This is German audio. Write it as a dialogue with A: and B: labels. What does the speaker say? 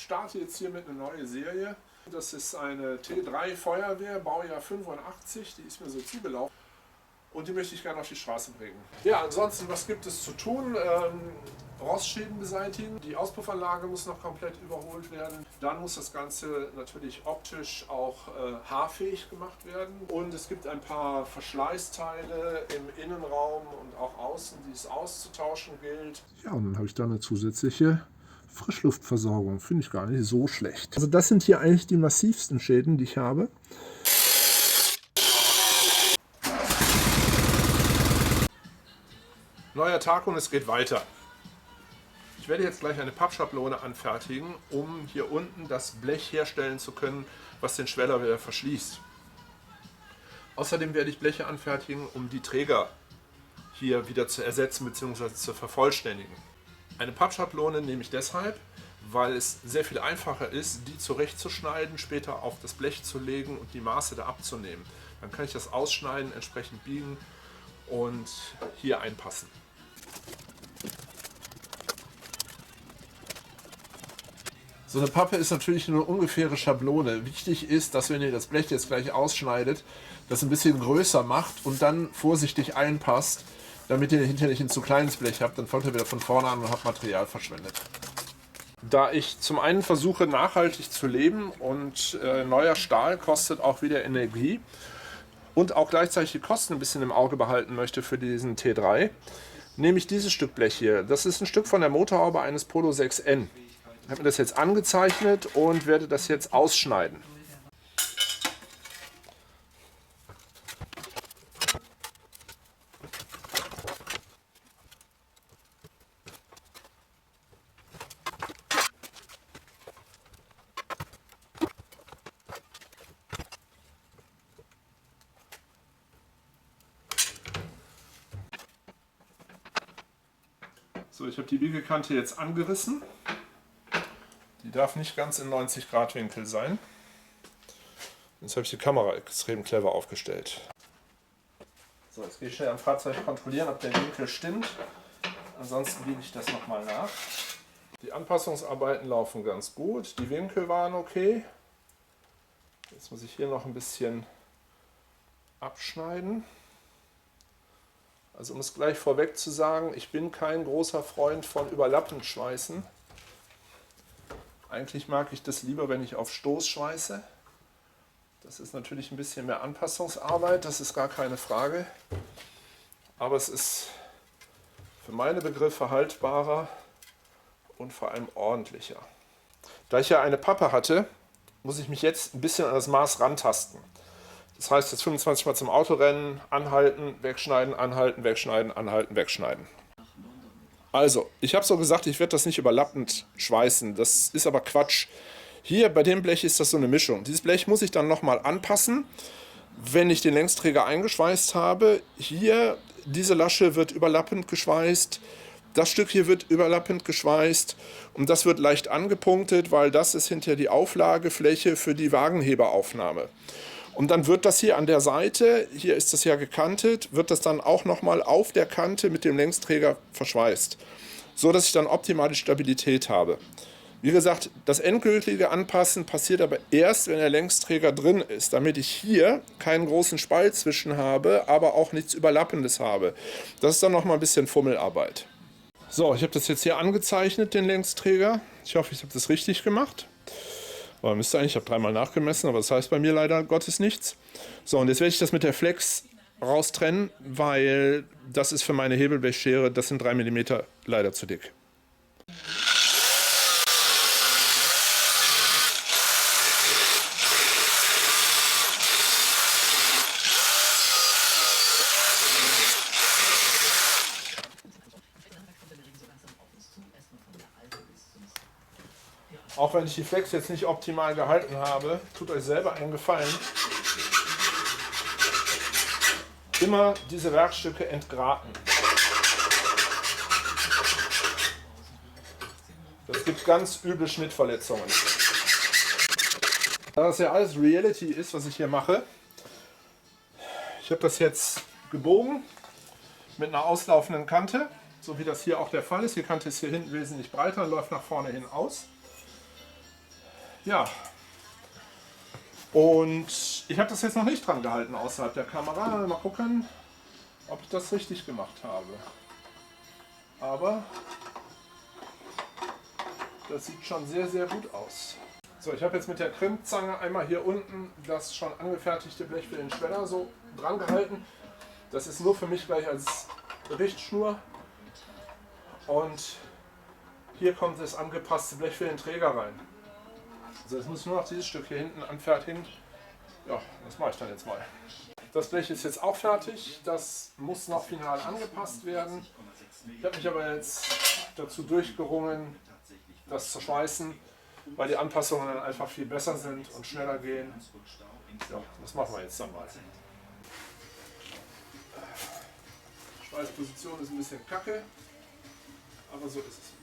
A: starte jetzt hier mit einer neuen Serie. Das ist eine T3 Feuerwehr, Baujahr 85, die ist mir so zugelaufen. Und die möchte ich gerne auf die Straße bringen. Ja, ansonsten, was gibt es zu tun? Rostschäden beseitigen. Die Auspuffanlage muss noch komplett überholt werden. Dann muss das Ganze natürlich optisch auch haarfähig gemacht werden. Und es gibt ein paar Verschleißteile im Innenraum und auch außen, die es auszutauschen gilt. Ja, und dann habe ich da eine zusätzliche Frischluftversorgung. Finde ich gar nicht so schlecht. Also das sind hier eigentlich die massivsten Schäden, die ich habe. Neuer Tag und es geht weiter. Ich werde jetzt gleich eine Pappschablone anfertigen, um hier unten das Blech herstellen zu können, was den Schweller wieder verschließt. Außerdem werde ich Bleche anfertigen, um die Träger hier wieder zu ersetzen bzw. zu vervollständigen. Eine Pappschablone nehme ich deshalb, weil es sehr viel einfacher ist, die zurechtzuschneiden, später auf das Blech zu legen und die Maße da abzunehmen. Dann kann ich das ausschneiden, entsprechend biegen und hier einpassen. So eine Pappe ist natürlich nur eine ungefähre Schablone. Wichtig ist, dass wenn ihr das Blech jetzt gleich ausschneidet, das ein bisschen größer macht und dann vorsichtig einpasst, damit ihr hinterher nicht ein zu kleines Blech habt, dann fangt ihr wieder von vorne an und habt Material verschwendet. Da ich zum einen versuche nachhaltig zu leben und neuer Stahl kostet auch wieder Energie und auch gleichzeitig die Kosten ein bisschen im Auge behalten möchte für diesen T3, nehme ich dieses Stück Blech hier. Das ist ein Stück von der Motorhaube eines Polo 6N. Ich habe mir das jetzt angezeichnet und werde das jetzt ausschneiden. So, ich habe die Biegekante jetzt angerissen. Die darf nicht ganz in 90 Grad Winkel sein. Jetzt habe ich die Kamera extrem clever aufgestellt. So, jetzt gehe ich schnell am Fahrzeug kontrollieren, ob der Winkel stimmt. Ansonsten biege ich das nochmal nach. Die Anpassungsarbeiten laufen ganz gut. Die Winkel waren okay. Jetzt muss ich hier noch ein bisschen abschneiden. Also um es gleich vorweg zu sagen, ich bin kein großer Freund von überlappend schweißen. Eigentlich mag ich das lieber, wenn ich auf Stoß schweiße. Das ist natürlich ein bisschen mehr Anpassungsarbeit, das ist gar keine Frage. Aber es ist für meine Begriffe haltbarer und vor allem ordentlicher. Da ich ja eine Pappe hatte, muss ich mich jetzt ein bisschen an das Maß rantasten. Das heißt, jetzt 25 Mal zum Autorennen, anhalten, wegschneiden, anhalten, wegschneiden, anhalten, wegschneiden. Also, ich habe so gesagt, ich werde das nicht überlappend schweißen. Das ist aber Quatsch. Hier bei dem Blech ist das so eine Mischung. Dieses Blech muss ich dann nochmal anpassen, wenn ich den Längsträger eingeschweißt habe. Hier, diese Lasche wird überlappend geschweißt. Das Stück hier wird überlappend geschweißt und das wird leicht angepunktet, weil das ist hinterher die Auflagefläche für die Wagenheberaufnahme. Und dann wird das hier an der Seite, hier ist das ja gekantet, wird das dann auch nochmal auf der Kante mit dem Längsträger verschweißt, so dass ich dann optimale Stabilität habe. Wie gesagt, das endgültige Anpassen passiert aber erst, wenn der Längsträger drin ist, damit ich hier keinen großen Spalt zwischen habe, aber auch nichts Überlappendes habe. Das ist dann nochmal ein bisschen Fummelarbeit. So, ich habe das jetzt hier angezeichnet, den Längsträger. Ich hoffe, ich habe das richtig gemacht. Aber müsste eigentlich, ich habe 3-mal nachgemessen, aber das heißt bei mir leider Gottes nichts. So, und jetzt werde ich das mit der Flex raustrennen, weil das ist für meine Hebelblechschere, das sind 3 mm leider zu dick. Auch wenn ich die Flex jetzt nicht optimal gehalten habe, tut euch selber einen Gefallen. Immer diese Werkstücke entgraten. Das gibt ganz üble Schnittverletzungen. Da das ja alles Reality ist, was ich hier mache, ich habe das jetzt gebogen mit einer auslaufenden Kante, so wie das hier auch der Fall ist. Die Kante ist hier hinten wesentlich breiter und läuft nach vorne hin aus. Ja. Und ich habe das jetzt noch nicht dran gehalten außerhalb der Kamera. Mal gucken, ob ich das richtig gemacht habe. Aber das sieht schon sehr, sehr gut aus. So, ich habe jetzt mit der Crimpzange einmal hier unten das schon angefertigte Blech für den Schweller so dran gehalten. Das ist nur für mich gleich als Richtschnur. Und hier kommt das angepasste Blech für den Träger rein. Also jetzt muss ich nur noch dieses Stück hier hinten anfertigen. Ja, das mache ich dann jetzt mal. Das Blech ist jetzt auch fertig. Das muss noch final angepasst werden. Ich habe mich aber jetzt dazu durchgerungen, das zu schweißen, weil die Anpassungen dann einfach viel besser sind und schneller gehen. Ja, das machen wir jetzt dann mal. Schweißposition ist ein bisschen kacke, aber so ist es.